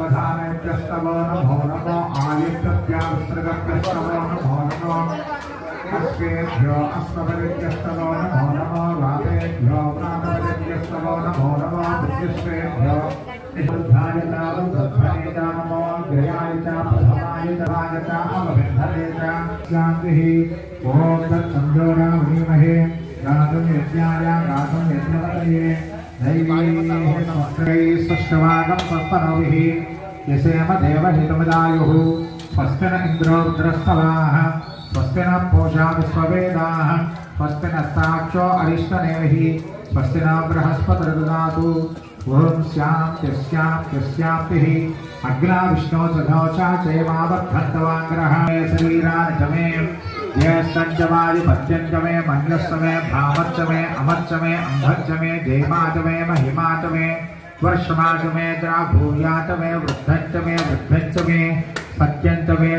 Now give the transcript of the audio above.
सर्वधानेभ्यस्तवो नमो नमो आयुष्यभ्याविसृगभ्यस्तवो नमो नमो अस्मेभ्यो अस्मभ्यस्तवो नमो नमो रातेभ्यो प्रातभ्यस्तवो नमो नमो बुद्धिश्रेभ्यो बुद्धायतावुद्धनेता नमो ग्रयाय च प्रथमाय च राय च अवबन्धने च शान्तिः ॐ तत्संजोरा महीमहे गातुं यज्ञाय गातुं यज्ञपतये दैवी स्वश्रवागं स्वस्पनोभिः यसेम देवहितमदायुः स्वस्ति न इन्द्रो रुद्रस्तवाः स्वस्ति न पूषा विश्ववेदाः स्वस्ति नस्ताक्षो अरिष्टनेमिः स्वस्ति न बृहस्पतिर्ददातु ओम शान्तिः अग्ना विष्णो सघोषा चैवावद्धन्तवाङ्ग्रः शरीरान् च मे ज्येष्ठञ्च वायुपत्यञ्च मे मन्यश्च मे भामश्च मे अमर्च मे अम्भश्च मे देवा च मे महिमा च मे वर्षमा च मे च भूया च मे वृद्धञ्च मे वृद्धञ्च मे सत्यञ्च मे